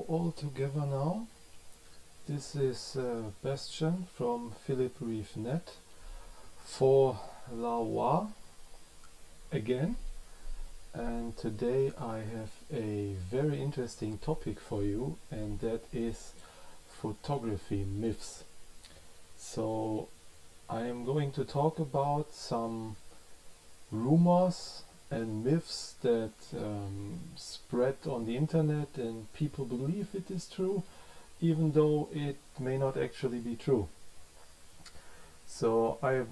all together now. This is Bastian from 𝘼𝙗𝙤 for Laowa again, and today I have a very interesting topic for you, and that is photography myths. So I am going to talk about some rumors and myths that spread on the internet and people believe it is true, even though it may not actually be true. So I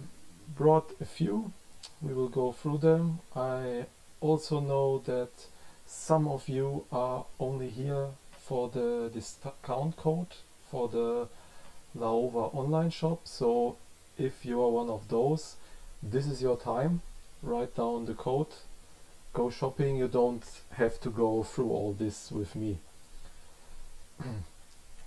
brought a few. We will go through them. I also know that some of you are only here for the discount code for the Laowa online shop. So if you are one of those, this is your time. Write down the code, go shopping. You don't have to go through all this with me.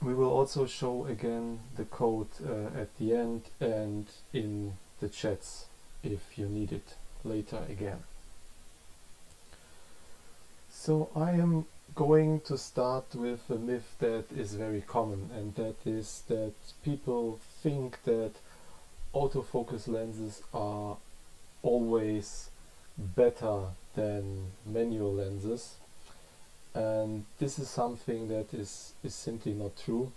We will also show again the code at the end and in the chats if you need it later again. So I am going to start with a myth that is very common, and that is that people think that autofocus lenses are always better than manual lenses, and this is something that is simply not true.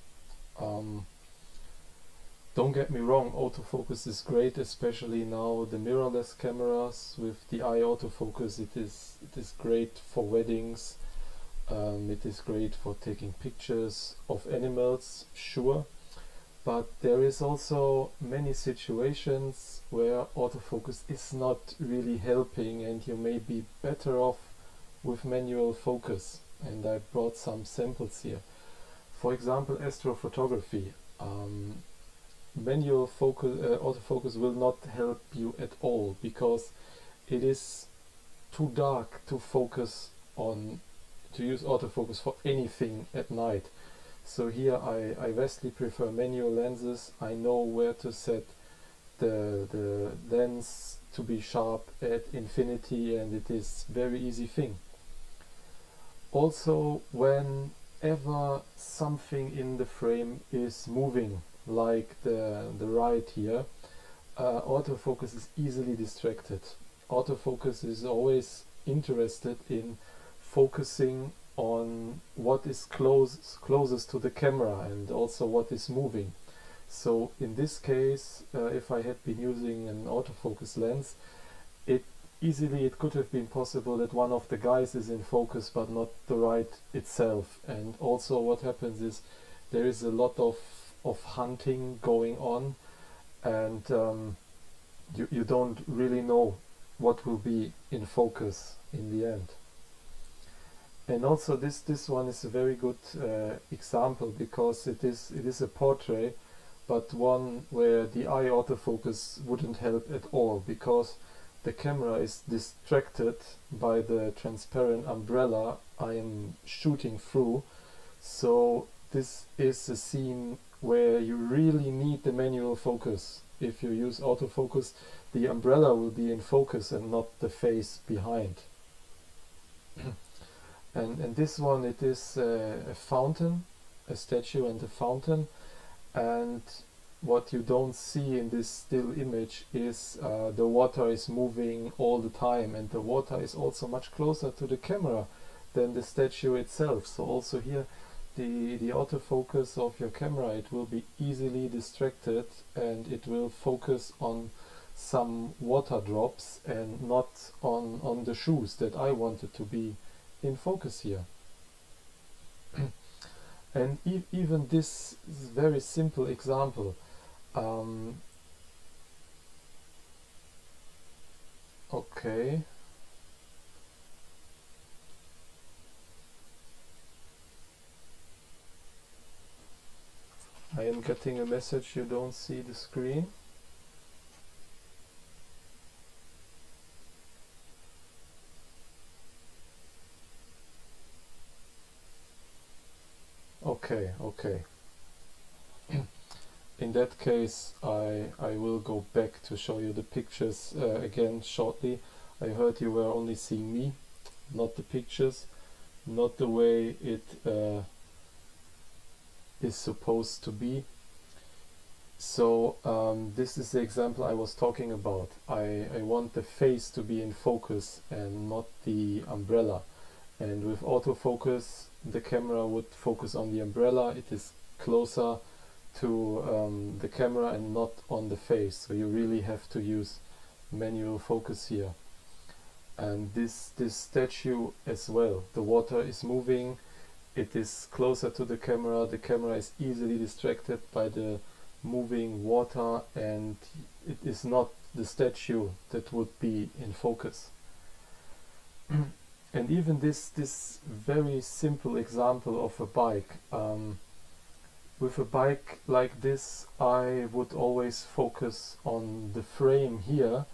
Don't get me wrong, autofocus is great, especially now the mirrorless cameras with the eye autofocus. It is great for weddings, it is great for taking pictures of animals, sure. But there is also many situations where autofocus is not really helping, and you may be better off with manual focus. And I brought some samples here. For example, astrophotography. Manual focus, autofocus will not help you at all, because it is too dark to focus on, to use autofocus for anything at night. So here I vastly prefer manual lenses. I know where to set the lens to be sharp at infinity, and it is very easy thing. Also, whenever something in the frame is moving, like the right here, autofocus is easily distracted. Autofocus is always interested in focusing on what is closest to the camera and also what is moving. So in this case, if I had been using an autofocus lens, it could have been possible that one of the guys is in focus but not the right itself. And also what happens is there is a lot of hunting going on, and you don't really know what will be in focus in the end. And also this one is a very good example, because it is a portrait, but one where the eye autofocus wouldn't help at all, because the camera is distracted by the transparent umbrella I am shooting through. So this is a scene where you really need the manual focus. If you use autofocus, the umbrella will be in focus and not the face behind. And this one, it is a fountain, a statue and a fountain, and what you don't see in this still image is the water is moving all the time, and the water is also much closer to the camera than the statue itself. So also here the autofocus of your camera, it will be easily distracted, and it will focus on some water drops and not on the shoes that I wanted to be in focus here. And even this is a very simple example. Okay. I am getting a message, you don't see the screen. Okay. In that case, I will go back to show you the pictures again shortly. I heard you were only seeing me, not the pictures, not the way it is supposed to be. So this is the example I was talking about. I want the face to be in focus and not the umbrella. And with autofocus, the camera would focus on the umbrella. It is closer to the camera and not on the face. So you really have to use manual focus here. And this statue as well. The water is moving. It is closer to the camera. The camera is easily distracted by the moving water, and it is not the statue that would be in focus. And even this very simple example of a bike, with a bike like this I would always focus on the frame here,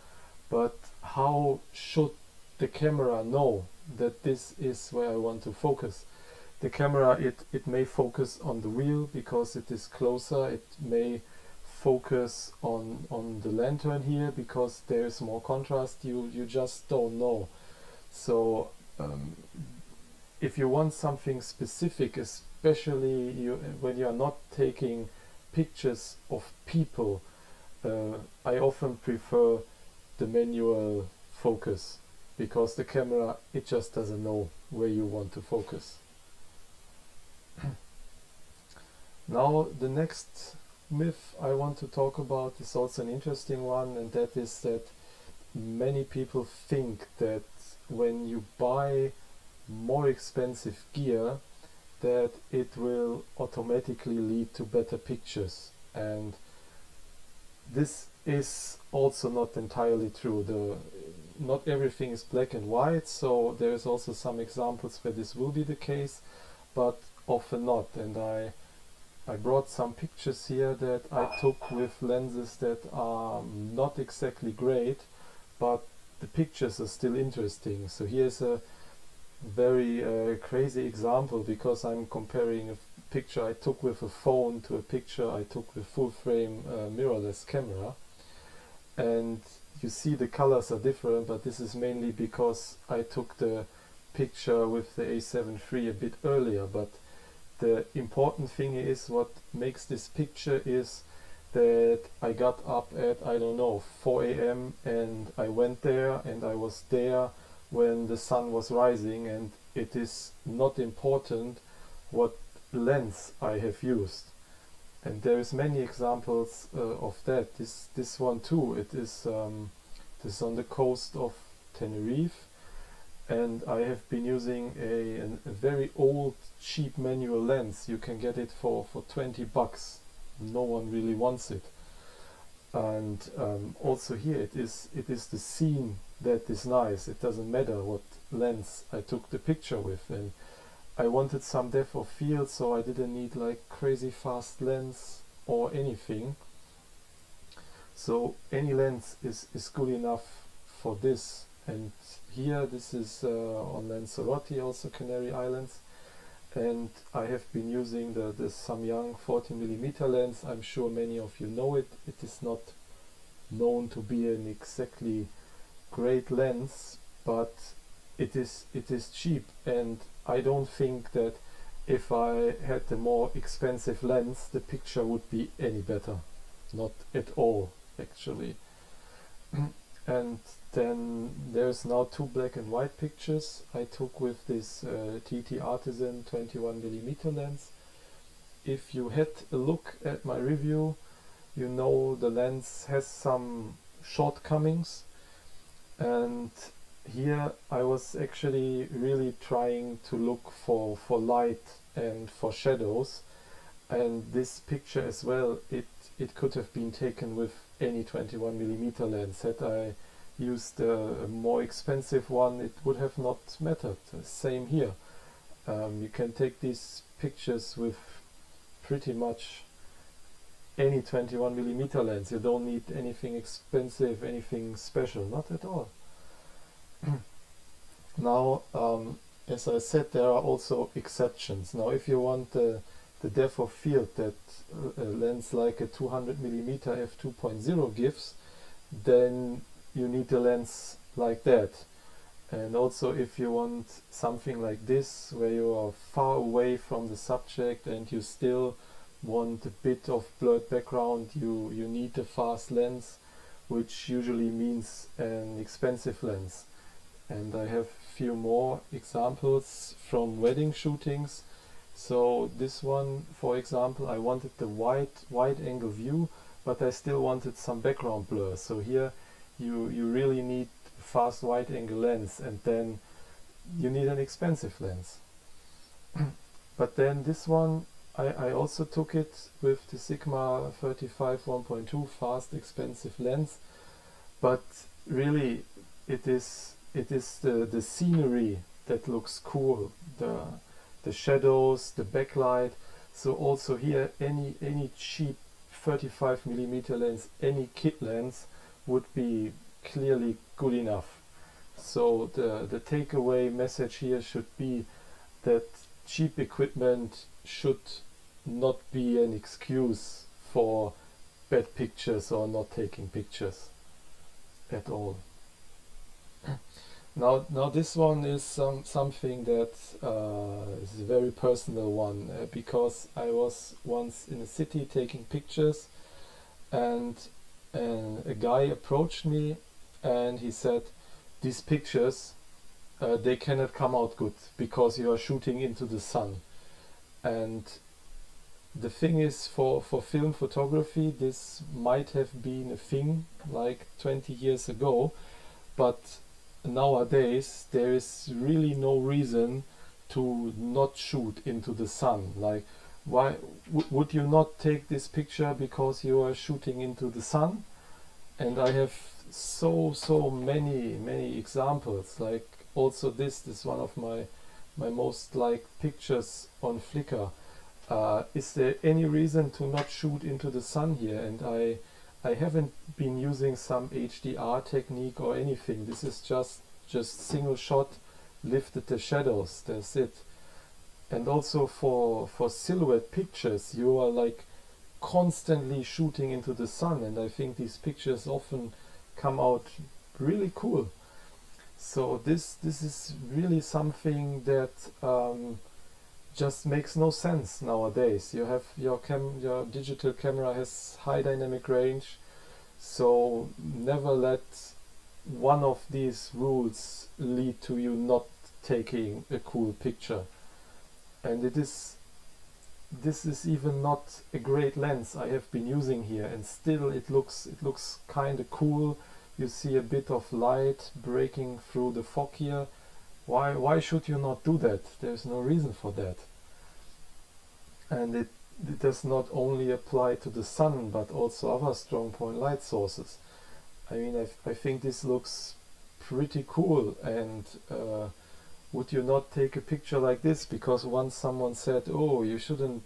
but how should the camera know that this is where I want to focus? The camera, it may focus on the wheel because it is closer. It may focus on the lantern here because there is more contrast. You just don't know. So if you want something specific, especially when you are not taking pictures of people, I often prefer the manual focus, because the camera, it just doesn't know where you want to focus. Now the next myth I want to talk about is also an interesting one, and that is that many people think that when you buy more expensive gear, that it will automatically lead to better pictures. And this is also not entirely true. Not everything is black and white, so there is also some examples where this will be the case, but often not. And I brought some pictures here that I took with lenses that are not exactly great, but the pictures are still interesting. So here's a very crazy example, because I'm comparing a picture I took with a phone to a picture I took with full frame mirrorless camera. And you see the colors are different, but this is mainly because I took the picture with the A7 III a bit earlier. But the important thing is, what makes this picture is that I got up at, I don't know, 4 AM and I went there, and I was there when the sun was rising, and it is not important what lens I have used. And there is many examples of that. This one too, it is this on the coast of Tenerife, and I have been using a very old cheap manual lens. You can get it for 20 bucks. No one really wants it. And also here it is the scene that is nice. It doesn't matter what lens I took the picture with, and I wanted some depth of field, so I didn't need like crazy fast lens or anything. So any lens is good enough for this. And here this is on Lanzarote, also Canary Islands, and I have been using the Samyang 40mm lens. I'm sure many of you know it. It is not known to be an exactly great lens, but it is cheap, and I don't think that if I had a more expensive lens the picture would be any better. Not at all, actually. And then there's now two black and white pictures I took with this TT Artisan 21mm lens. If you had a look at my review, you know the lens has some shortcomings, and here I was actually really trying to look for light and for shadows, and this picture as well, it could have been taken with any 21mm lens. Had I used a more expensive one, it would have not mattered. Same here. You can take these pictures with pretty much any 21mm lens. You don't need anything expensive, anything special, not at all. Now, as I said, there are also exceptions. Now, if you want the depth of field that a lens like a 200mm f2.0 gives, then you need a lens like that. And also, if you want something like this, where you are far away from the subject and you still want a bit of blurred background, you need a fast lens, which usually means an expensive lens. And I have few more examples from wedding shootings. So this one, for example, I wanted the wide angle view, but I still wanted some background blur. So here you really need fast wide angle lens, and then you need an expensive lens. But then this one, I also took it with the Sigma 35 1.2 fast expensive lens, but really it is the scenery that looks cool, the shadows, the backlight. So also here any cheap 35mm lens, any kit lens would be clearly good enough. So the takeaway message here should be that cheap equipment should not be an excuse for bad pictures or not taking pictures at all. Now this one is something that is a very personal one, because I was once in a city taking pictures, and a guy approached me and he said, these pictures, they cannot come out good because you are shooting into the sun. And the thing is, for film photography, this might have been a thing like 20 years ago, but nowadays there is really no reason to not shoot into the sun. Like, why would you not take this picture because you are shooting into the sun? And I have so many examples. Like also this is one of my most liked pictures on Flickr. Is there any reason to not shoot into the sun here? And I haven't been using some HDR technique or anything. This is just single shot, lifted the shadows, that's it. And also for silhouette pictures, you are like constantly shooting into the sun, and I think these pictures often come out really cool. So this is really something that just makes no sense nowadays. You have your digital camera has high dynamic range, so never let one of these rules lead to you not taking a cool picture. And this is even not a great lens I have been using here, and still it looks kind of cool. You see a bit of light breaking through the fog here. Why should you not do that? There's no reason for that. And it does not only apply to the sun, but also other strong point light sources. I mean, I think this looks pretty cool, and would you not take a picture like this? Because once someone said, oh, you shouldn't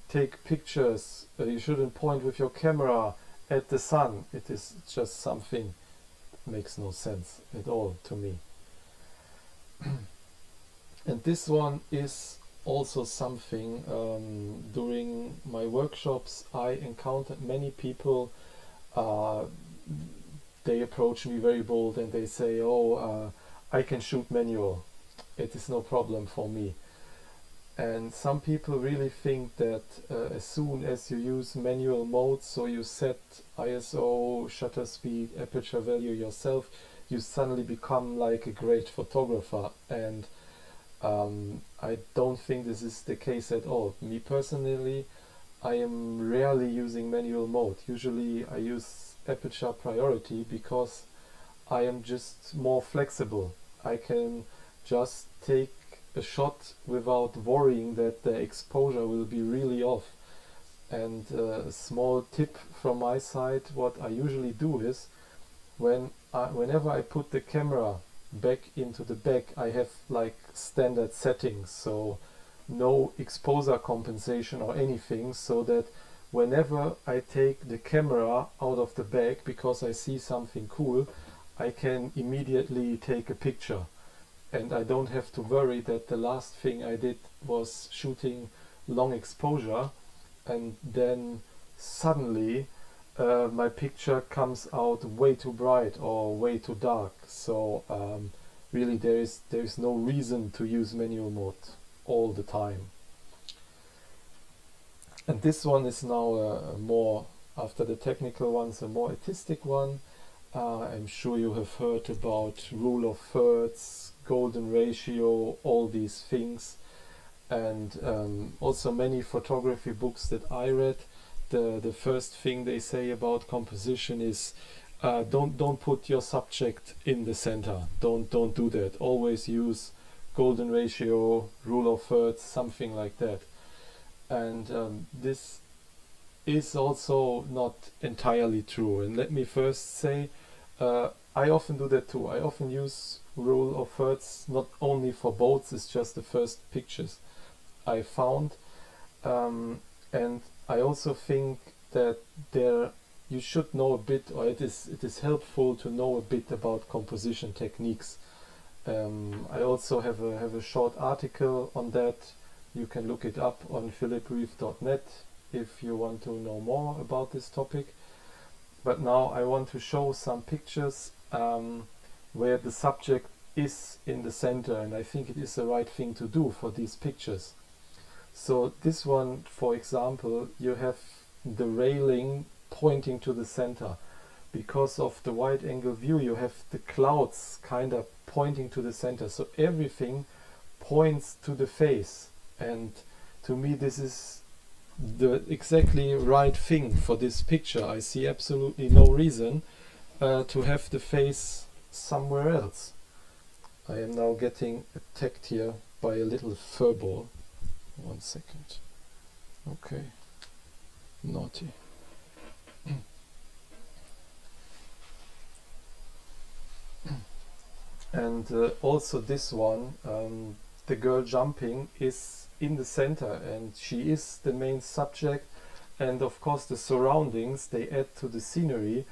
take pictures, you shouldn't point with your camera at the sun. It is just something that makes no sense at all to me. And this one is also something, during my workshops I encountered many people, they approach me very bold and they say, oh, I can shoot manual, it is no problem for me. And some people really think that as soon as you use manual mode, so you set ISO, shutter speed, aperture value yourself, you suddenly become like a great photographer. And I don't think this is the case at all. Me personally, I am rarely using manual mode. Usually I use aperture priority because I am just more flexible. I can just take a shot without worrying that the exposure will be really off. And a small tip from my side, what I usually do is, whenever I put the camera back into the bag, I have like standard settings, so no exposure compensation or anything, so that whenever I take the camera out of the bag because I see something cool, I can immediately take a picture. And I don't have to worry that the last thing I did was shooting long exposure and then suddenly my picture comes out way too bright or way too dark. So really there is no reason to use manual mode all the time. And this one is now a more, after the technical ones, a more artistic one. I'm sure you have heard about rule of thirds, golden ratio, all these things. And also many photography books that I read, the first thing they say about composition is don't put your subject in the center. Don't do that. Always use golden ratio, rule of thirds, something like that. And this is also not entirely true. And let me first say, I often do that too. I often use rule of thirds not only for boats, it's just the first pictures I found. And I also think that you should know a bit, or it is helpful to know a bit about composition techniques. I also have a short article on that. You can look it up on philippreeve.net if you want to know more about this topic. But now I want to show some pictures where the subject is in the center, and I think it is the right thing to do for these pictures. So this one, for example, you have the railing pointing to the center. Because of the wide angle view, you have the clouds kind of pointing to the center. So everything points to the face. And to me, this is the exactly right thing for this picture. I see absolutely no reason to have the face somewhere else. I am now getting attacked here by a little fur ball. 1 second. Okay. Naughty. And also this one, the girl jumping is in the center, and she is the main subject, and of course the surroundings, they add to the scenery.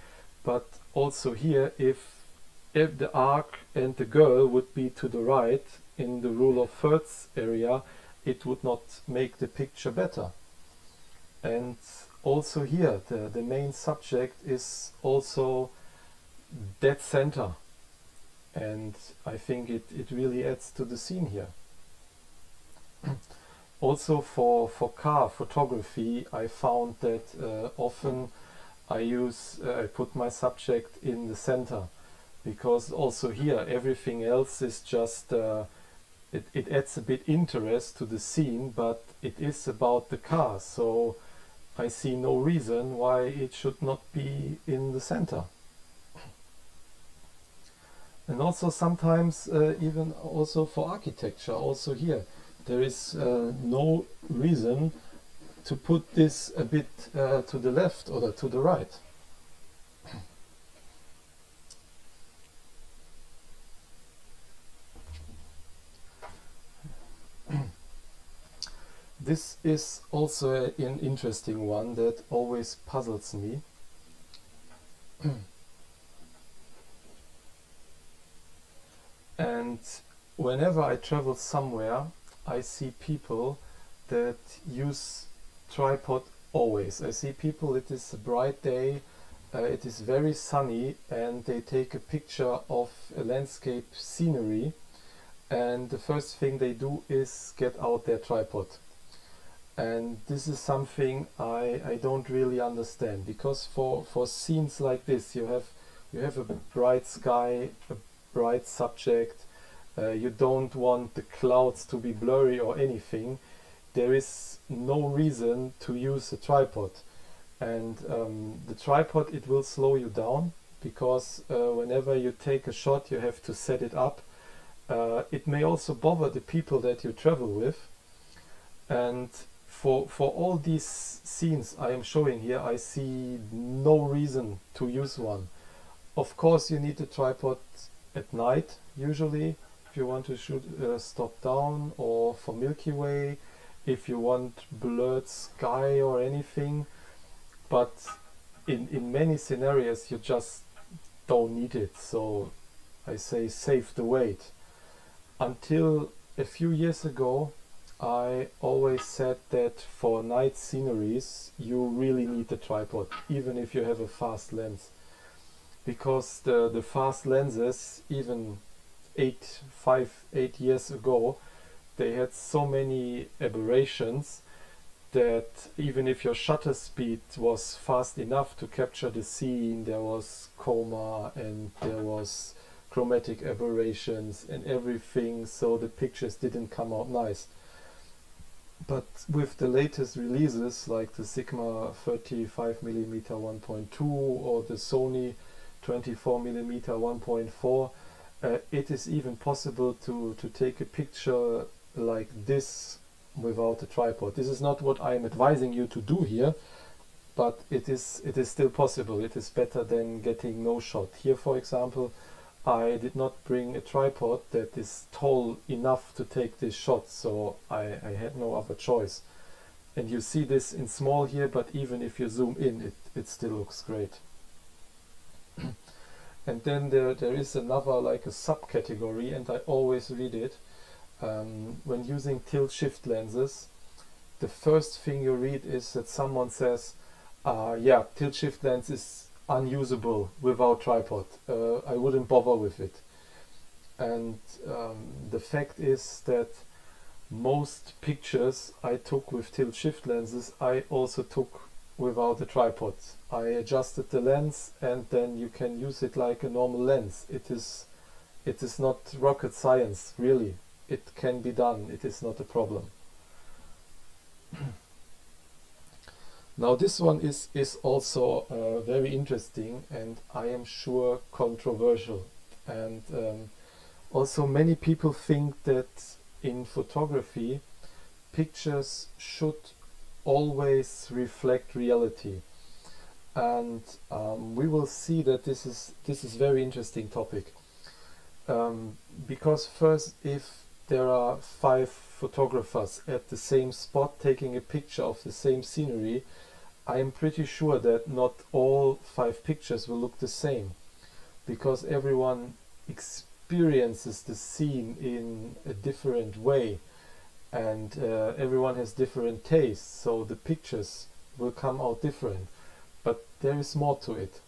But also here, if the arc and the girl would be to the right in the rule of thirds area, it would not make the picture better. And also here, the main subject is also dead center, and I think it really adds to the scene here. Also for car photography, I found that often I put my subject in the center, because also here everything else is just it adds a bit interest to the scene, but it is about the car, so I see no reason why it should not be in the center. And also sometimes even also for architecture, also here there is no reason to put this a bit to the left or to the right. This is also an interesting one that always puzzles me. And whenever I travel somewhere, I see people that use tripod always. I see people, it is a bright day, it is very sunny, and they take a picture of a landscape scenery, and the first thing they do is get out their tripod. And this is something I don't really understand, because for scenes like this, you have a bright sky, a bright subject, you don't want the clouds to be blurry or anything. There is no reason to use a tripod. And the tripod, it will slow you down, because whenever you take a shot, you have to set it up. It may also bother the people that you travel with. And for all these scenes I am showing here, I see no reason to use one. Of course, you need a tripod at night, usually, if you want to shoot stop down, or for Milky Way, if you want blurred sky or anything. But in many scenarios you just don't need it, so I say save the weight. Until a few years ago, I always said that for night sceneries you really need a tripod, even if you have a fast lens, because the fast lenses, even 8 years ago, they had so many aberrations that even if your shutter speed was fast enough to capture the scene, there was coma and there was chromatic aberrations and everything, so the pictures didn't come out nice. But with the latest releases, like the Sigma 35mm 1.2 or the Sony 24mm 1.4, it is even possible to take a picture like this without a tripod. This is not what I am advising you to do here, but it is still possible. It is better than getting no shot. Here, for example, I did not bring a tripod that is tall enough to take this shot, so I had no other choice. And you see this in small here, but even if you zoom in, it still looks great. And then there is another, like a subcategory, and I always read it. When using tilt-shift lenses, the first thing you read is that someone says, yeah, tilt-shift lens is unusable without tripod. I wouldn't bother with it. And the fact is that most pictures I took with tilt-shift lenses, I also took without a tripod. I adjusted the lens and then you can use it like a normal lens. It is not rocket science, really. It can be done. It is not a problem. Now this one is also very interesting and I am sure controversial. And also many people think that in photography pictures should always reflect reality. And we will see that this is very interesting topic. Because first, if there are 5 photographers at the same spot taking a picture of the same scenery, I am pretty sure that not all 5 pictures will look the same, because everyone experiences the scene in a different way, and everyone has different tastes, so the pictures will come out different. But there is more to it.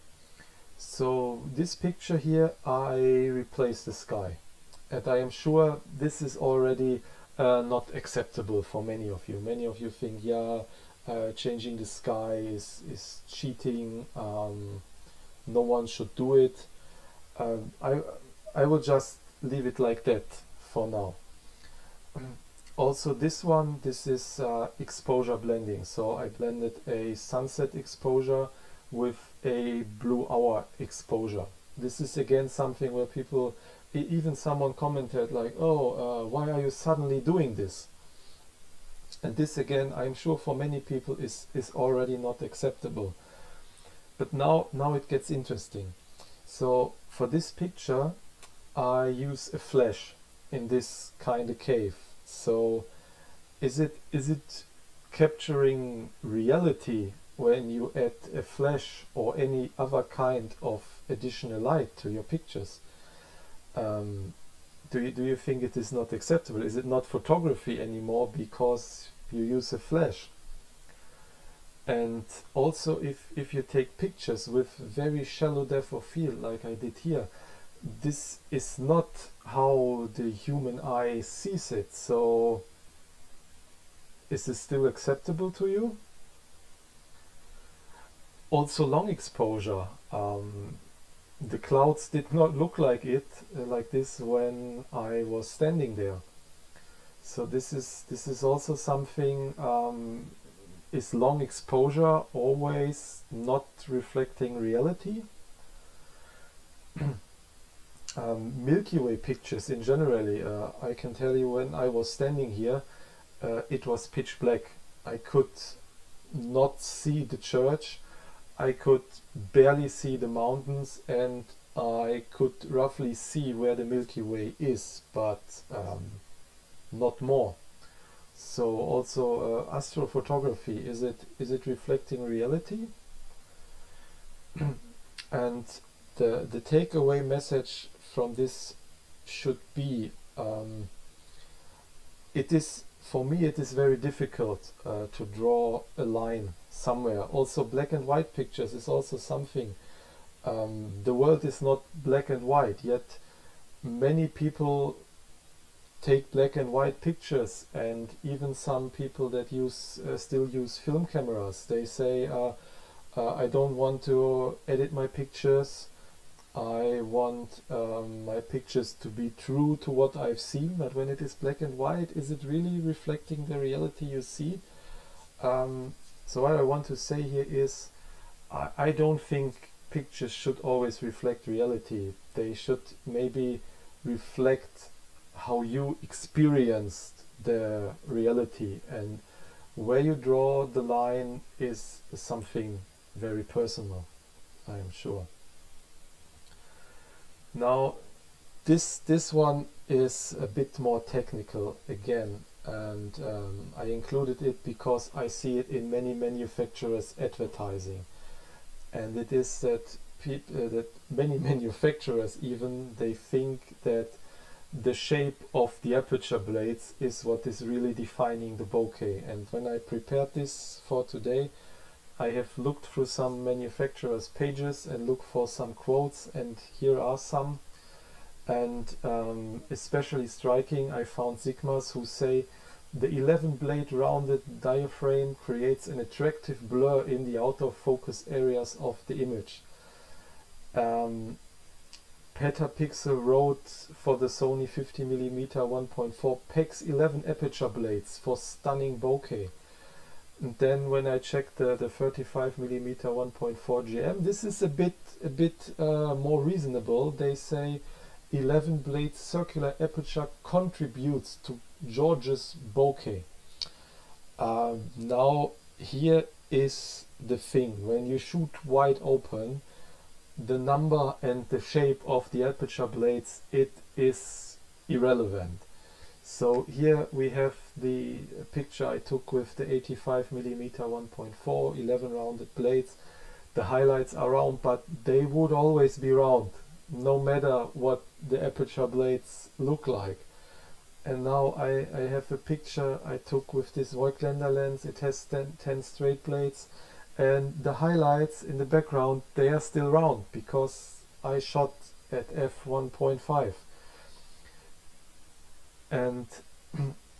So this picture here, I replaced the sky, and I am sure this is already not acceptable for many of you. Many of you think, yeah, changing the sky is cheating, no one should do it. I will just leave it like that for now. Also this one, this is exposure blending. So I blended a sunset exposure with a blue hour exposure. This is again something where people, even someone commented like, oh, why are you suddenly doing this? And this again, I'm sure for many people is already not acceptable. But now it gets interesting. So for this picture, I use a flash in this kind of cave. So is it capturing reality when you add a flash or any other kind of additional light to your pictures? Do you think it is not acceptable? Is it not photography anymore because you use a flash? And also if you take pictures with very shallow depth of field like I did here, this is not how the human eye sees it. So is this still acceptable to you? Also long exposure. The clouds did not look like it like this when I was standing there. So this is also something. Is long exposure always not reflecting reality? Milky Way pictures in generally, I can tell you when I was standing here, it was pitch black. I could not see the church, I could barely see the mountains, and I could roughly see where the Milky Way is, but not more. So also astrophotography, is it reflecting reality? And the takeaway message from this should be, for me it is very difficult to draw a line somewhere. Also black and white pictures is also something. The world is not black and white, yet many people take black and white pictures, and even some people that still use film cameras, they say, I don't want to edit my pictures. I want my pictures to be true to what I've seen, but when it is black and white, is it really reflecting the reality you see? So what I want to say here is, I don't think pictures should always reflect reality. They should maybe reflect how you experienced the reality, and where you draw the line is something very personal, I am sure. Now this one is a bit more technical again, and I included it because I see it in many manufacturers' advertising, and it is that that many manufacturers, even, they think that the shape of the aperture blades is what is really defining the bokeh. And when I prepared this for today, I have looked through some manufacturers' pages and looked for some quotes, and here are some. And especially striking, I found Sigmas who say, the 11 blade rounded diaphragm creates an attractive blur in the autofocus areas of the image. Petapixel wrote for the Sony 50mm 1.4, packs 11 aperture blades for stunning bokeh. And then when I checked the 35mm 1.4 GM, this is a bit more reasonable. They say 11 blade circular aperture contributes to George's bokeh. Now here is the thing: when you shoot wide open, the number and the shape of the aperture blades, it is irrelevant. So here we have the picture I took with the 85mm 1.4, 11 rounded blades. The highlights are round, but they would always be round, no matter what the aperture blades look like. And now I have a picture I took with this Voigtländer lens. It has 10 straight blades, and the highlights in the background, they are still round because I shot at f1.5. And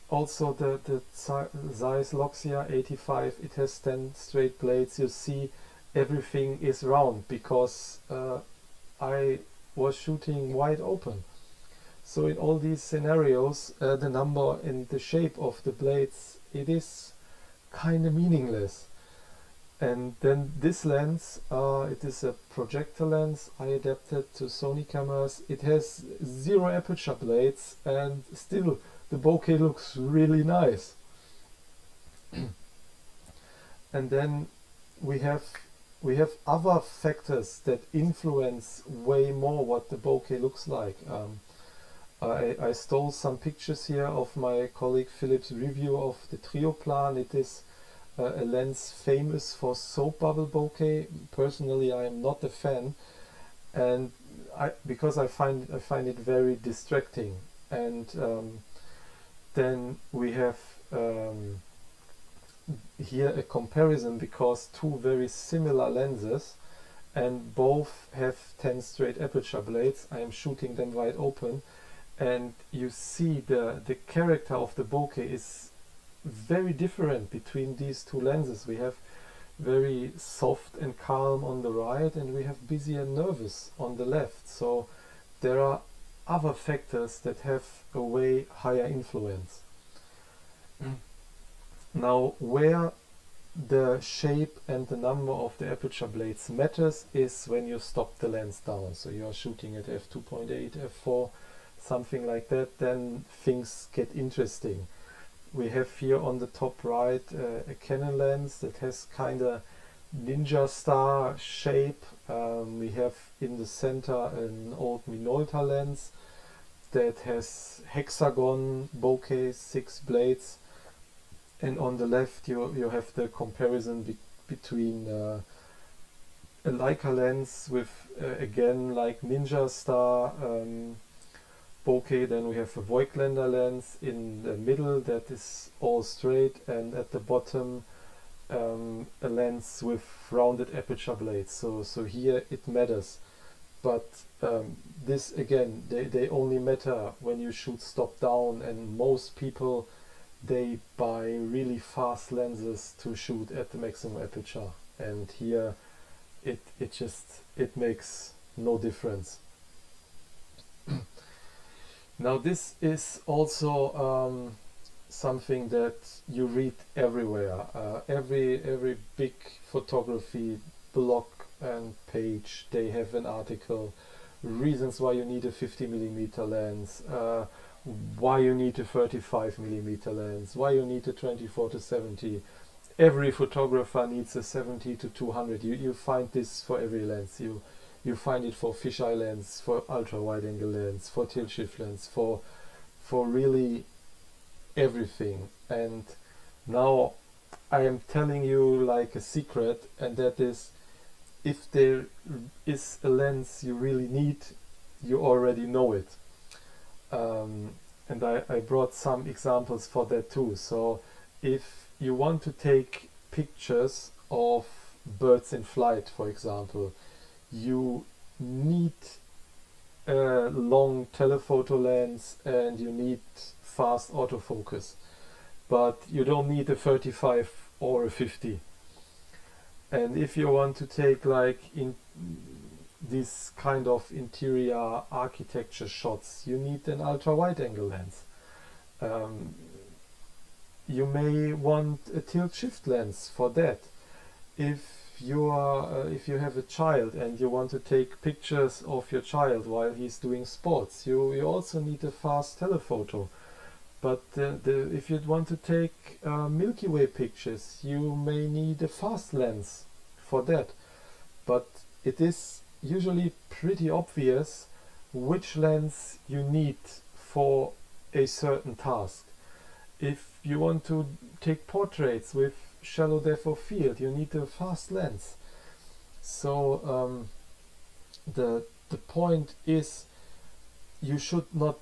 also the Zeiss Loxia 85, it has 10 straight blades. You see everything is round because I was shooting wide open. So in all these scenarios, the number and the shape of the blades, it is kind of meaningless. And then this lens, it is a projector lens I adapted to Sony cameras. It has 0 aperture blades, and still the bokeh looks really nice. And then we have other factors that influence way more what the bokeh looks like. I stole some pictures here of my colleague Philip's review of the Trioplan. It is a lens famous for soap bubble bokeh. Personally, I am not a fan, and because I find it very distracting. And then we have here a comparison, because two very similar lenses, and both have 10 straight aperture blades. I am shooting them wide open, and you see the character of the bokeh is very different between these two lenses. We have very soft and calm on the right, and we have busy and nervous on the left. So there are other factors that have a way higher influence. Now, where the shape and the number of the aperture blades matters is when you stop the lens down. So you are shooting at f2.8, f4, something like that, then things get interesting. We have here on the top right a Canon lens that has kind of ninja star shape. We have in the center an old Minolta lens that has hexagon bokeh, 6 blades. And on the left you have the comparison between a Leica lens with again like ninja star bokeh. Then we have a Voigtländer lens in the middle that is all straight, and at the bottom a lens with rounded aperture blades. So here it matters. but this again, they only matter when you shoot stop down, and most people, they buy really fast lenses to shoot at the maximum aperture, and here it makes no difference. Now this is also something that you read everywhere. Every big photography blog and page, they have an article, reasons why you need a 50mm lens, why you need a 35mm lens, why you need a 24-70. Every photographer needs a 70-200. You find this for every lens. You find it for fisheye lens, for ultra wide angle lens, for tilt shift lens, for really everything. And now I am telling you like a secret, and that is, if there is a lens you really need, you already know it. And I brought some examples for that too. So if you want to take pictures of birds in flight, for example, you need a long telephoto lens and you need fast autofocus, but you don't need a 35 or a 50. And if you want to take like in this kind of interior architecture shots, you need an ultra wide angle lens. You may want a tilt shift lens for that. If you have a child and you want to take pictures of your child while he's doing sports, you also need a fast telephoto. But if you want to take Milky Way pictures, you may need a fast lens for that. But it is usually pretty obvious which lens you need for a certain task. If you want to take portraits with shallow depth of field, you need a fast lens. So the point is, you should not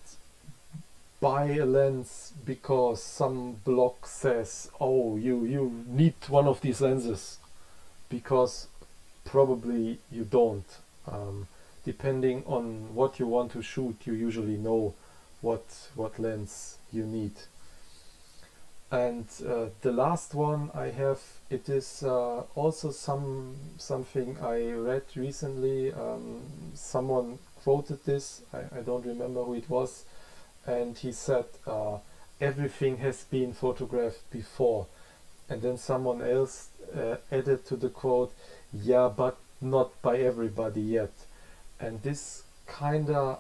buy a lens because some blog says, oh, you need one of these lenses, because probably you don't. Depending on what you want to shoot, you usually know what lens you need. And the last one I have, it is also something I read recently. Someone quoted this, I don't remember who it was, and he said everything has been photographed before. And then someone else added to the quote, yeah, but not by everybody yet. And this kinda,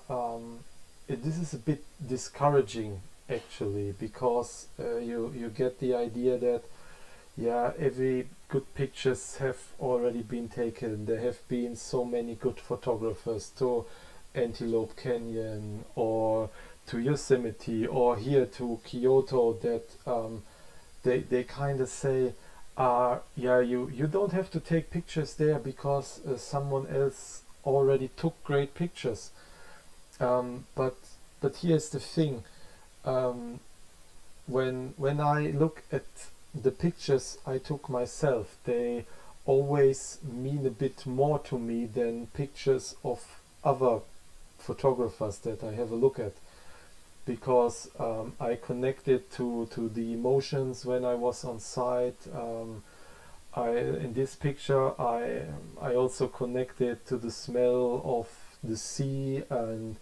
this is a bit discouraging actually, because you get the idea that, yeah, every good pictures have already been taken. There have been so many good photographers to Antelope Canyon or to Yosemite or here to Kyoto that they kind of say, yeah, you don't have to take pictures there because someone else already took great pictures. But here's the thing. When I look at the pictures I took myself, they always mean a bit more to me than pictures of other photographers that I have a look at, because I connected to the emotions when I was on site. In this picture I also connected to the smell of the sea, and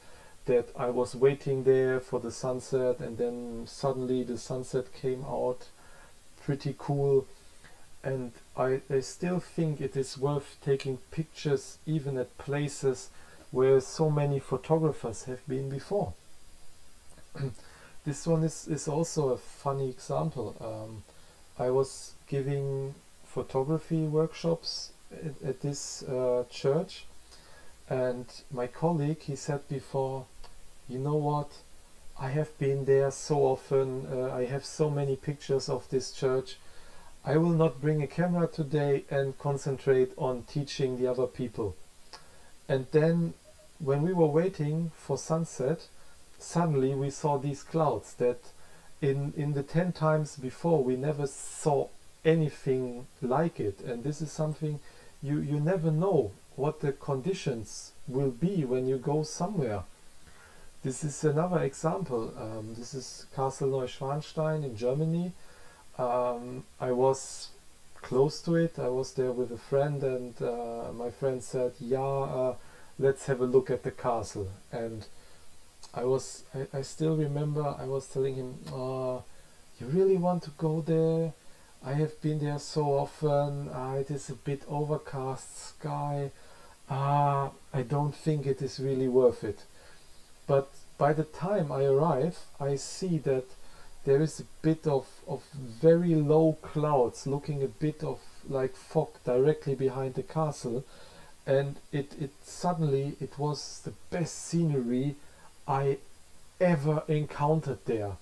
that I was waiting there for the sunset, and then suddenly the sunset came out pretty cool. And I still think it is worth taking pictures even at places where so many photographers have been before. This one is also a funny example. I was giving photography workshops at this church, and my colleague, he said before, you know what, I have been there so often, I have so many pictures of this church, I will not bring a camera today and concentrate on teaching the other people. And then when we were waiting for sunset, suddenly we saw these clouds that in the 10 times before we never saw anything like it. And this is something you never know what the conditions will be when you go somewhere. This is another example. This is Castle Neuschwanstein in Germany. I was close to it. I was there with a friend, and my friend said, yeah, let's have a look at the castle. And I still remember I was telling him, you really want to go there? I have been there so often. It is a bit overcast sky. I don't think it is really worth it. But by the time I arrive, I see that there is a bit of very low clouds, looking a bit of like fog directly behind the castle, and it suddenly it was the best scenery I ever encountered there.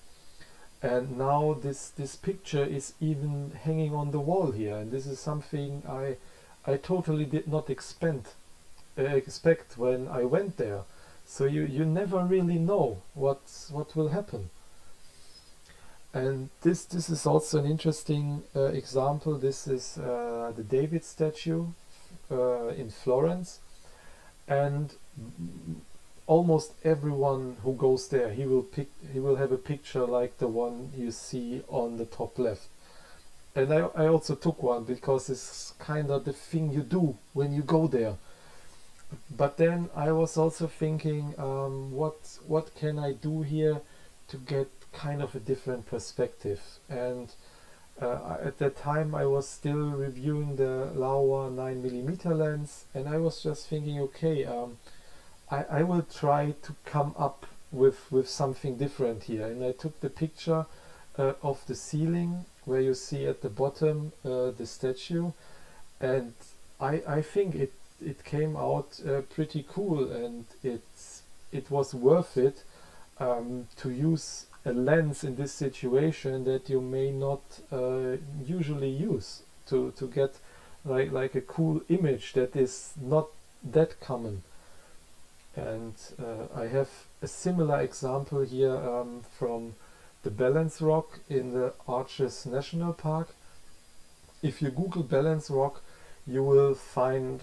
And now this picture is even hanging on the wall here, and this is something I totally did not expect when I went there. So you never really know what will happen. And this is also an interesting example. This is the David statue in Florence, and almost everyone who goes there, he will have a picture like the one you see on the top left. And I also took one because it's kind of the thing you do when you go there. But then I was also thinking, what can I do here to get kind of a different perspective? And at that time I was still reviewing the Laowa 9mm lens, and I was just thinking, okay, I will try to come up with something different here. And I took the picture of the ceiling where you see at the bottom the statue, and I think it came out pretty cool, and it was worth it to use a lens in this situation that you may not usually use to get like a cool image that is not that common. And I have a similar example here from the Balance Rock in the Arches National Park. If you Google Balance Rock, you will find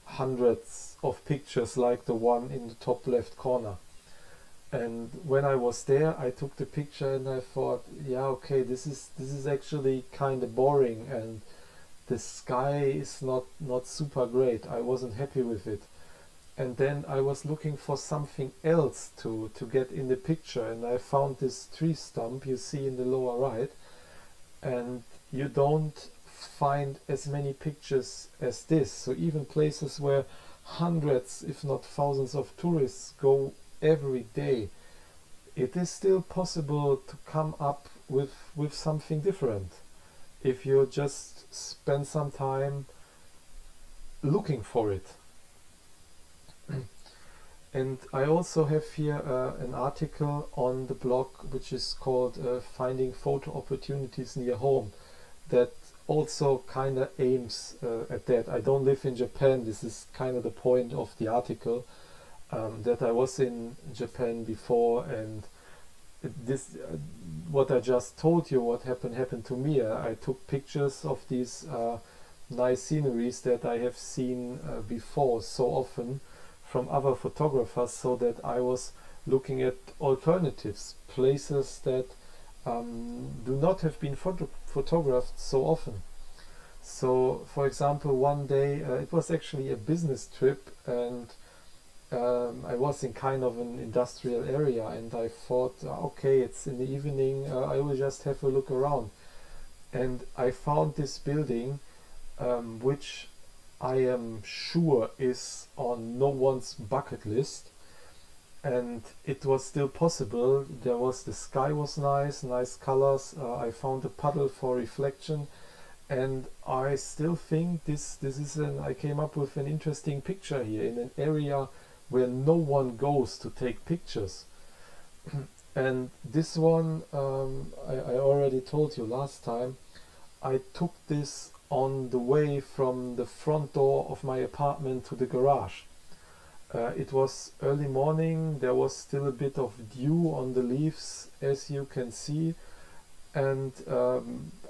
hundreds of pictures like the one in the top left corner. And when I was there, I took the picture and I thought, yeah, okay, this is actually kind of boring, and the sky is not super great. I wasn't happy with it. And then I was looking for something else to get in the picture, and I found this tree stump you see in the lower right, and you don't find as many pictures as this. So even places where hundreds, if not thousands of tourists go every day, it is still possible to come up with something different if you just spend some time looking for it. And I also have here an article on the blog which is called Finding Photo Opportunities Near Home, that also kind of aims at that. I don't live in Japan. This is kind of the point of the article, that I was in Japan before, and this what I just told you, what happened to me. I took pictures of these nice sceneries that I have seen before so often from other photographers, so that I was looking at alternatives, places that do not have been photographed so often. So, for example, one day it was actually a business trip, and I was in kind of an industrial area, and I thought, okay, it's in the evening, I will just have a look around. And I found this building, which I am sure is on no one's bucket list, and it was still possible. There was, the sky was nice colors. I found a puddle for reflection, and I still think this is I came up with an interesting picture here in an area where no one goes to take pictures. And this one, I already told you last time, I took this on the way from the front door of my apartment to the garage. It was early morning, there was still a bit of dew on the leaves, as you can see, and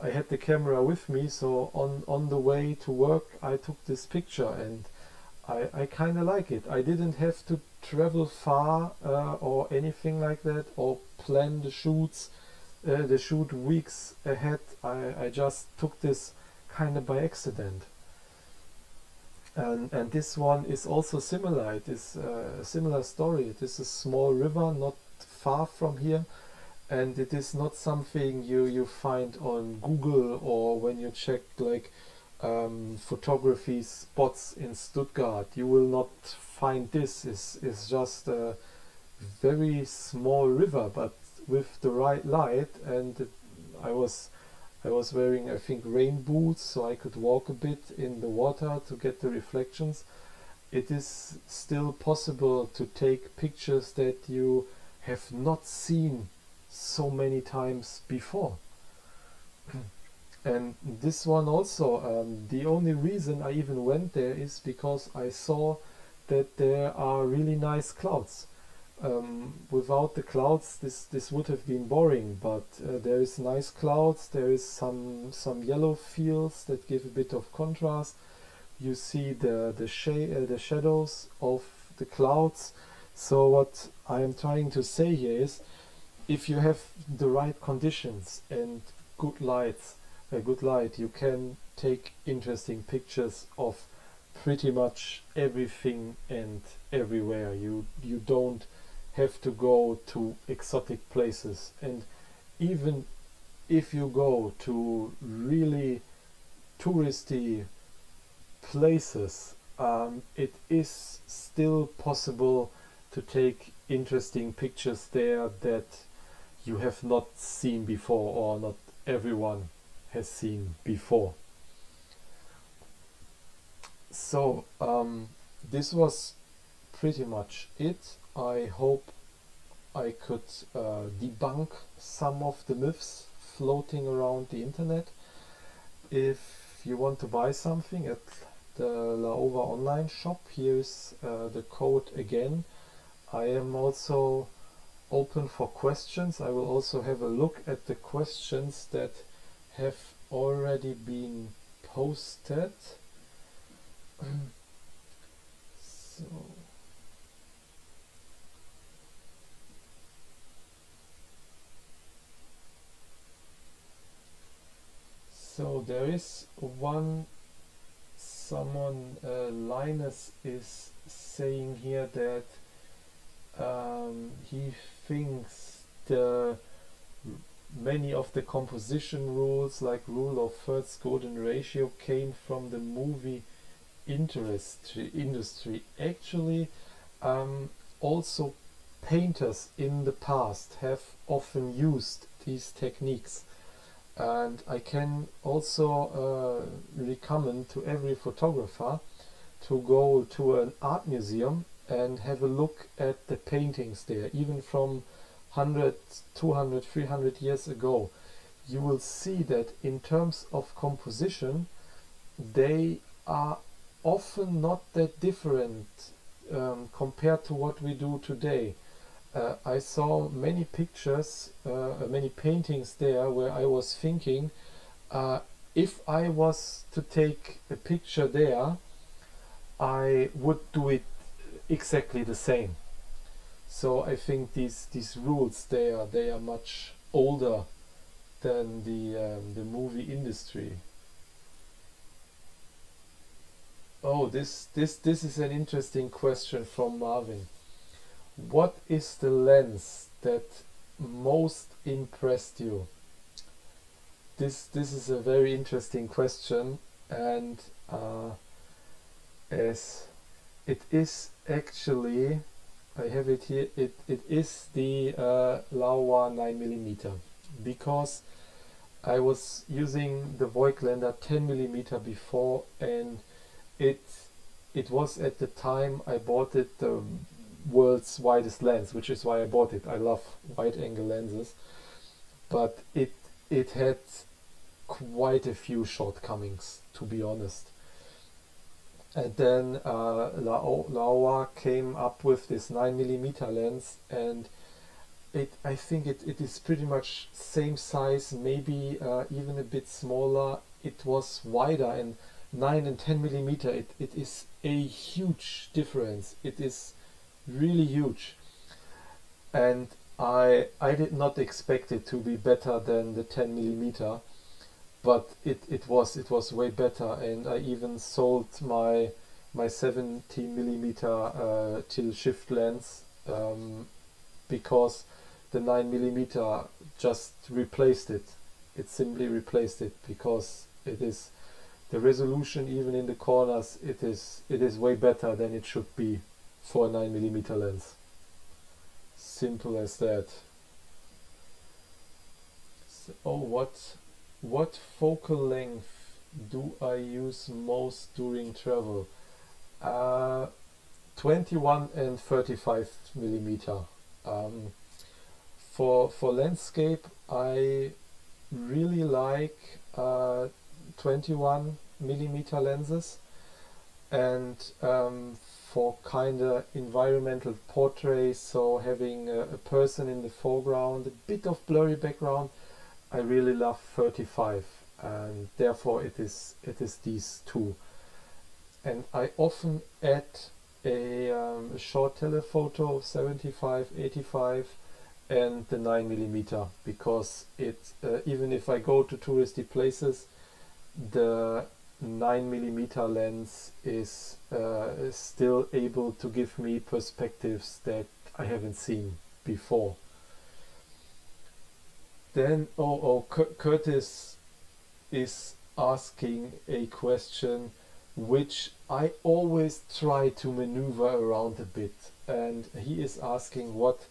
I had the camera with me, so on the way to work I took this picture, and I kind of like it. I didn't have to travel far or anything like that, or plan the shoot weeks ahead. I just took this kind of by accident. And this one is also similar. It is a similar story. It is a small river not far from here, and it is not something you find on Google or when you check like photography spots in Stuttgart. You will not find this. It's just a very small river, but with the right light. And I was wearing, I think, rain boots, so I could walk a bit in the water to get the reflections. It is still possible to take pictures that you have not seen so many times before. And this one also, the only reason I even went there is because I saw that there are really nice clouds. Without the clouds, this would have been boring, but there is nice clouds. There is some yellow fields that give a bit of contrast. You see the shadows of the clouds. So what I am trying to say here is, if you have the right conditions and good light, you can take interesting pictures of pretty much everything and everywhere. You don't have to go to exotic places, and even if you go to really touristy places, it is still possible to take interesting pictures there that you have not seen before, or not everyone has seen before. So this was pretty much it. I hope I could debunk some of the myths floating around the internet. If you want to buy something at the Laowa online shop, here's the code again. I am also open for questions. I will also have a look at the questions that have already been posted. So there is one, someone, Linus is saying here that he thinks many of the composition rules, like rule of thirds golden ratio, came from the movie industry. Actually, also painters in the past have often used these techniques. And I can also recommend to every photographer to go to an art museum and have a look at the paintings there, even from 100, 200, 300 years ago. You will see that in terms of composition, they are often not that different compared to what we do today. I saw many pictures, many paintings there where I was thinking, if I was to take a picture there, I would do it exactly the same. So I think these rules, they are much older than the movie industry. Oh, this is an interesting question from Marvin. What is the lens that most impressed you? This is a very interesting question, and as it is actually, I have it here, it is the Laowa 9mm, because I was using the Voigtlander 10mm before, and it was at the time I bought it the world's widest lens, which is why I bought it. I love wide angle lenses, but it had quite a few shortcomings, to be honest. And then Laowa came up with this 9mm lens, and I think it is pretty much same size, maybe even a bit smaller. It was wider, and 9 and 10 millimeter, it is a huge difference. It is really huge, and I did not expect it to be better than the 10 millimeter, but it was way better. And I even sold my 17 millimeter tilt shift lens, because the 9 millimeter just replaced it. It simply replaced it, because it is the resolution even in the corners. It is way better than it should be for a 9 millimeter lens. Simple as that. So, what focal length do I use most during travel? 21 and 35 millimeter. For landscape, I really like 21 millimeter lenses, and for kind of environmental portraits, so having a person in the foreground, a bit of blurry background, I really love 35, and therefore it is these two. And I often add a short telephoto of 75, 85, and the 9 millimeter, because it even if I go to touristy places, the 9 millimeter lens is still able to give me perspectives that I haven't seen before. Then Curtis is asking a question which I always try to maneuver around a bit, and he is asking what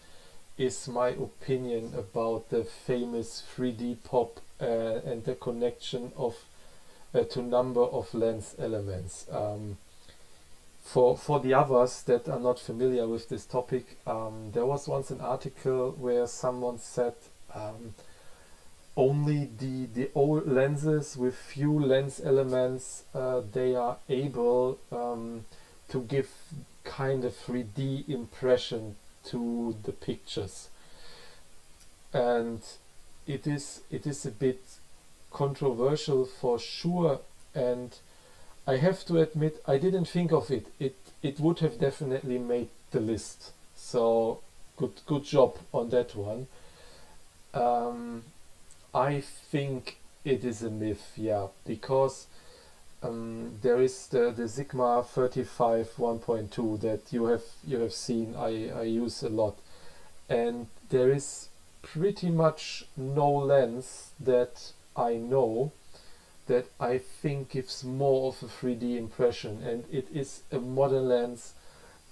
is my opinion about the famous 3D pop and the connection of to number of lens elements. For the others that are not familiar with this topic, there was once an article where someone said only the old lenses with few lens elements, they are able to give kind of 3D impression to the pictures, and it is a bit controversial for sure, and I have to admit I didn't think of it. It would have definitely made the list, so good job on that one. I think it is a myth, yeah, because there is the Sigma 35 1.2 that you have seen. I use a lot, and there is pretty much no lens that I know that I think gives more of a 3D impression, and it is a modern lens.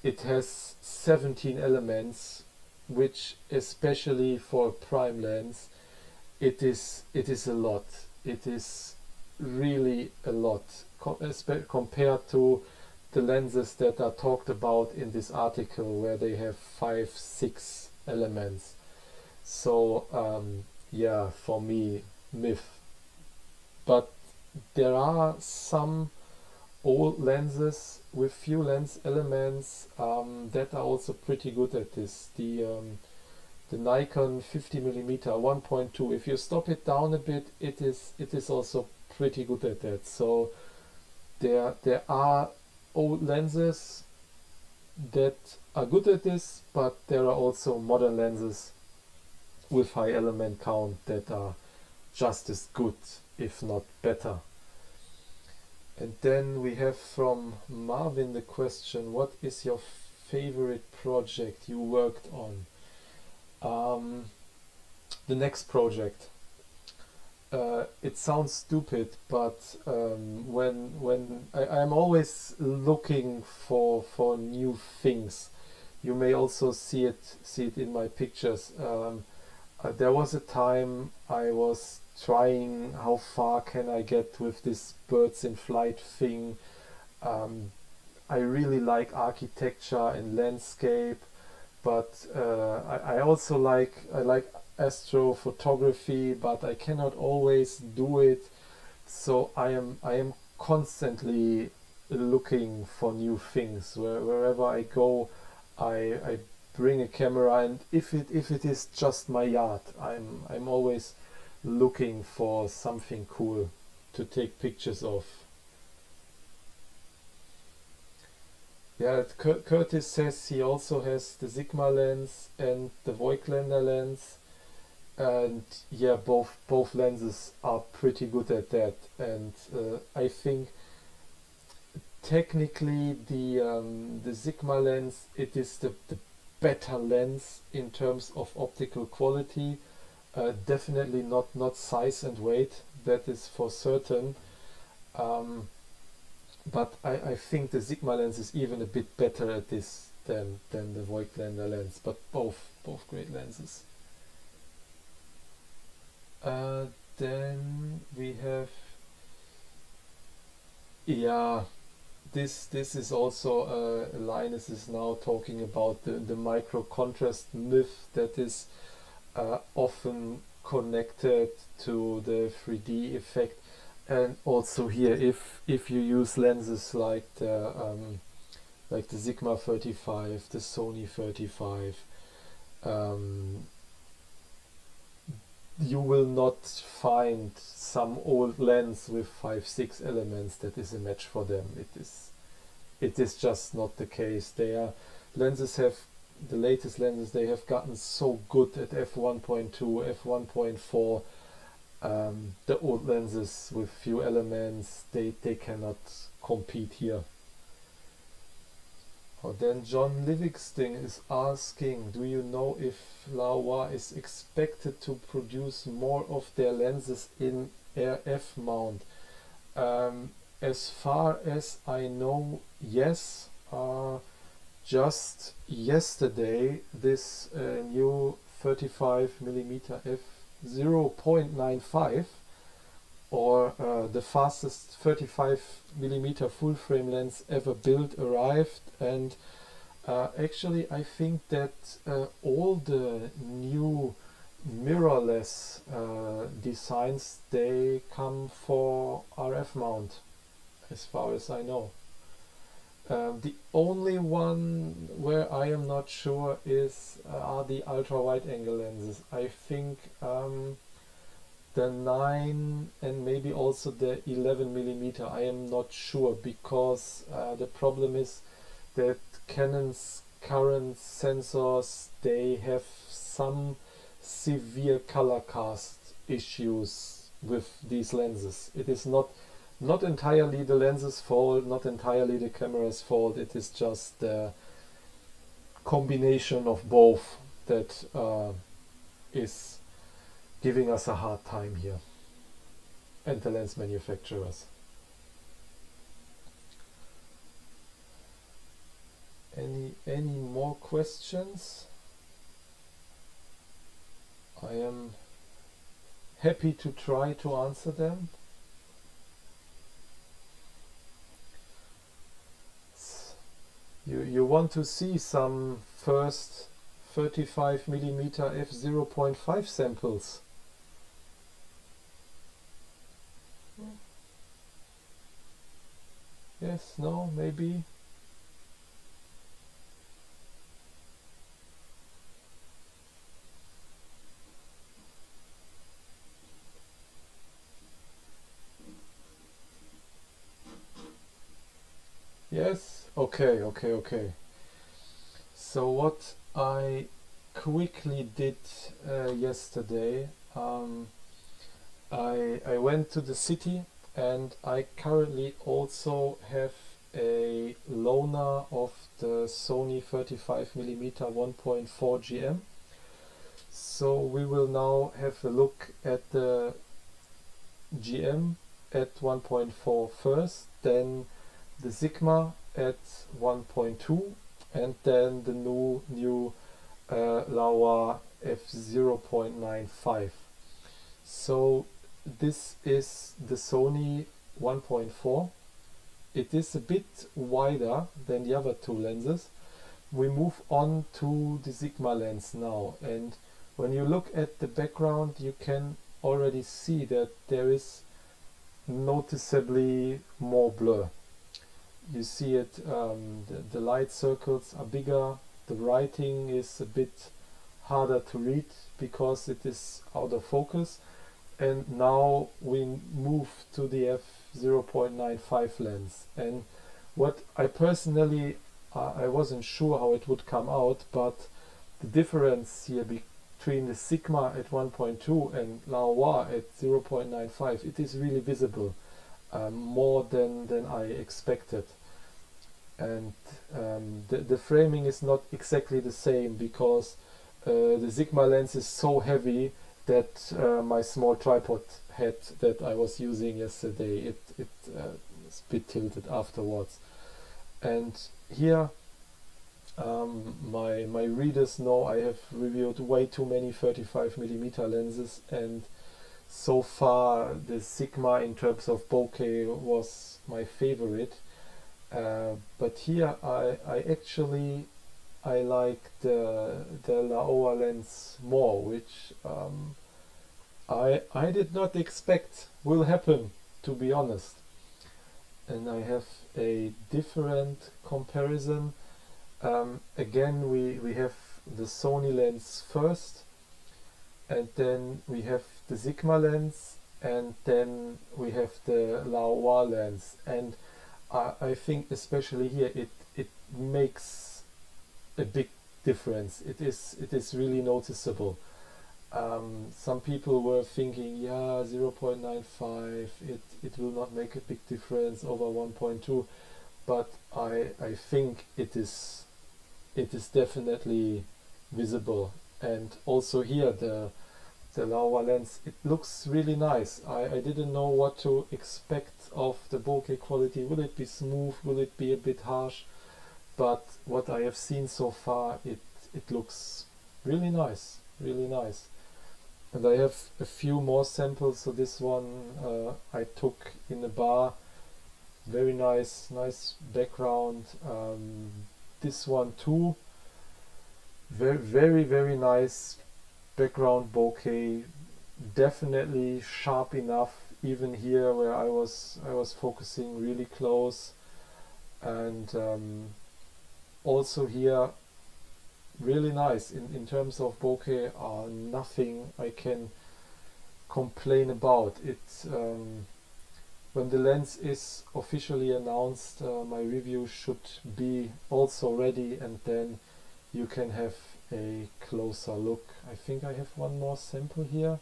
It has 17 elements, which especially for a prime lens, it is a lot. It is really a lot compared to the lenses that are talked about in this article, where they have 5-6 elements. So yeah, for me, myth. But there are some old lenses with few lens elements that are also pretty good at this. The Nikon 50mm 1.2, if you stop it down a bit, it is also pretty good at that. So there are old lenses that are good at this, but there are also modern lenses with high element count that are just as good, if not better. And then we have from Marvin the question, what is your favorite project you worked on? The next project. It sounds stupid, but when I'm always looking for new things. You may also see it in my pictures. There was a time I was trying how far can I get with this birds in flight thing. I really like architecture and landscape, but I also like astrophotography, but I cannot always do it. So I am constantly looking for new things. Wherever I go, I bring a camera, and if it is just my yard, I'm always looking for something cool to take pictures of. Yeah, Curtis says he also has the Sigma lens and the Voigtländer lens, and yeah, both lenses are pretty good at that. And I think technically the Sigma lens, it is the better lens in terms of optical quality. Definitely not size and weight, that is for certain. Um, but I think the Sigma lens is even a bit better at this than the Voigtländer lens, but both great lenses. Then we have, yeah, this is also Linus is now talking about the micro contrast myth that is often connected to the 3D effect. And also here, if you use lenses like the Sigma 35, the Sony 35, you will not find some old lens with 5-6 elements that is a match for them. It is just not the case. The latest lenses, they have gotten so good at f1.2, f1.4. The old lenses with few elements, they cannot compete here. Then John Livingston is asking, do you know if Laowa is expected to produce more of their lenses in RF mount? As far as I know, yes. Just yesterday, this new 35mm f0.95, or the fastest 35mm full frame lens ever built, arrived, and actually I think that all the new mirrorless designs, they come for RF mount, as far as I know. The only one where I am not sure are the ultra wide angle lenses. I think the 9 and maybe also the 11mm, I am not sure, because the problem is that Canon's current sensors, they have some severe color cast issues with these lenses. It is not entirely the lenses' fault, not entirely the camera's fault. It is just the combination of both that is giving us a hard time here, and the lens manufacturers. Any more questions? I am happy to try to answer them. You want to see some first 35mm f0.5 samples? Yes, no, maybe? Yes? Okay. So what I quickly did yesterday, I went to the city, and I currently also have a loaner of the Sony 35mm 1.4 GM. So we will now have a look at the GM at 1.4 first, then the Sigma at 1.2, and then the new Laowa f0.95. So this is the Sony 1.4. It is a bit wider than the other two lenses. We move on to the Sigma lens now, and when you look at the background, you can already see that there is noticeably more blur. You see it, the light circles are bigger, the writing is a bit harder to read because it is out of focus. And now we move to the f0.95 lens. And what I personally I wasn't sure how it would come out, but the difference here between the sigma at 1.2 and Laowa at 0.95, it is really visible, more than I expected. And the framing is not exactly the same, because the sigma lens is so heavy that my small tripod head that I was using yesterday, it is a bit tilted afterwards. And here my readers know I have reviewed way too many 35mm lenses, and so far the sigma in terms of bokeh was my favorite. But here I actually like the Laowa lens more, which I did not expect will happen, to be honest. And I have a different comparison. Again, we have the Sony lens first, and then we have the sigma lens, and then we have the Laowa lens. And I think especially here it makes a big difference. It is really noticeable. Some people were thinking, yeah, 0.95, it will not make a big difference over 1.2, but I think it is definitely visible. And also here the Laowa lens, it looks really nice. I didn't know what to expect of the bokeh quality. Will it be smooth? Will it be a bit harsh? But what I have seen so far, it looks really nice, really nice. And I have a few more samples. So this one I took in a bar. Very nice background. This one too. Very nice background bokeh. Definitely sharp enough. Even here where I was focusing really close, and also here really nice in terms of bokeh. Nothing I can complain about. It's when the lens is officially announced, my review should be also ready, and then you can have a closer look. I think I have one more sample here.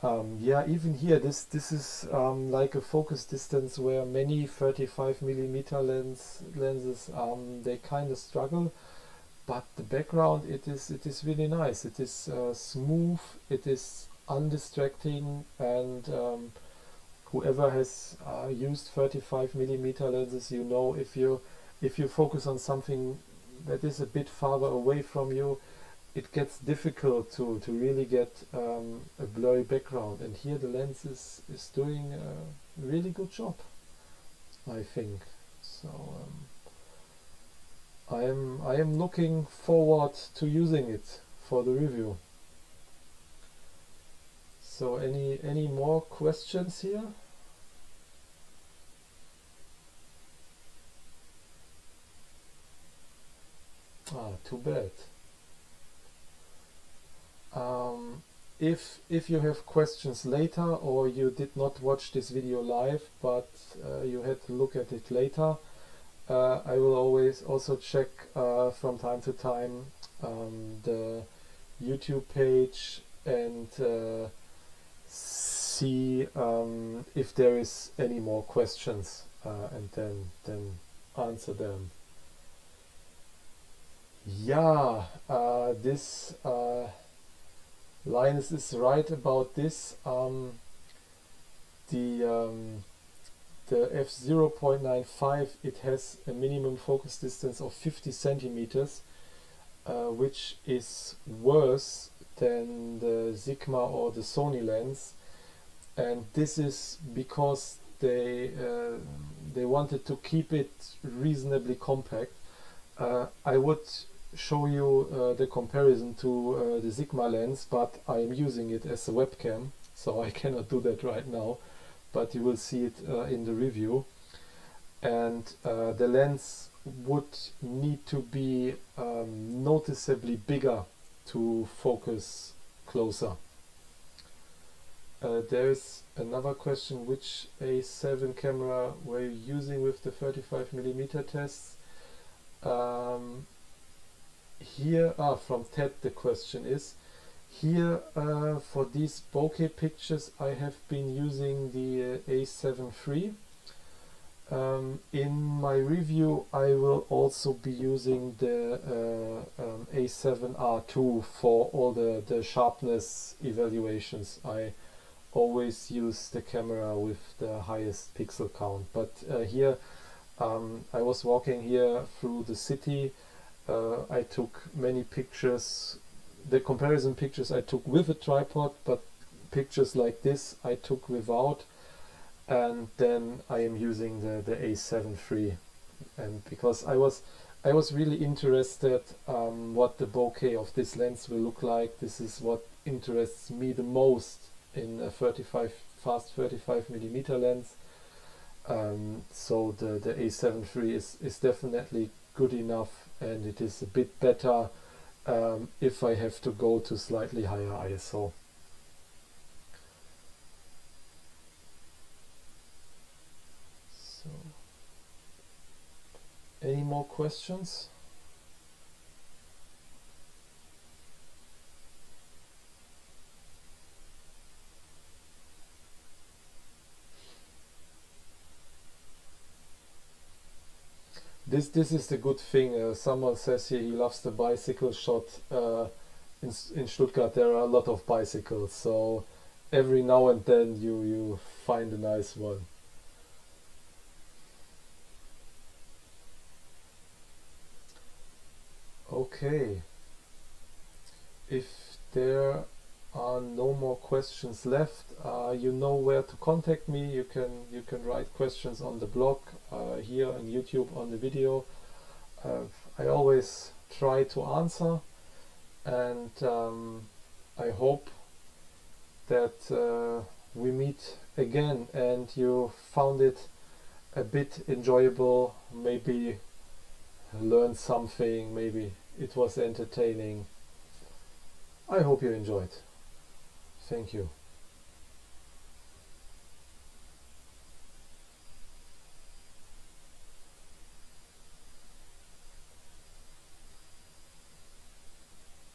Yeah, even here this is like a focus distance where many 35mm lenses they kind of struggle, but the background it is really nice. It is smooth, it is undistracting, and whoever has used 35mm lenses, you know, if you focus on something that is a bit farther away from you, it gets difficult to really get a blurry background. And here the lens is doing a really good job, I think. So I am looking forward to using it for the review. So any more questions here? Too bad. If you have questions later, or you did not watch this video live but you had to look at it later, I will always also check from time to time the YouTube page and see if there is any more questions, and then answer them. Yeah, this Linus is right about this. The f0.95, it has a minimum focus distance of 50 centimeters, which is worse than the Sigma or the Sony lens, and this is because they wanted to keep it reasonably compact. I would show you the comparison to the Sigma lens, but I am using it as a webcam, so I cannot do that right now, but you will see it in the review. And the lens would need to be noticeably bigger to focus closer. There is another question: which A7 camera were you using with the 35mm tests? here, from Ted the question is, here for these bokeh pictures I have been using the A7 III. In my review I will also be using the A7R2 for all the sharpness evaluations. I always use the camera with the highest pixel count, but here I was walking here through the city. I took many pictures. The comparison pictures I took with a tripod, but pictures like this I took without, and then I am using the A7 III. And because I was really interested what the bokeh of this lens will look like. This is what interests me the most in a fast 35mm lens. So the A7 III is definitely good enough, and it is a bit better if I have to go to slightly higher ISO. So, any more questions? This is the good thing. Someone says here he loves the bicycle shot. In Stuttgart there are a lot of bicycles, so every now and then you find a nice one. Okay, if there are no more questions left, you know where to contact me. You can write questions on the blog, here on YouTube, on the video. I always try to answer, and I hope that we meet again and you found it a bit enjoyable, maybe learned something, maybe it was entertaining. I hope you enjoyed. Thank you.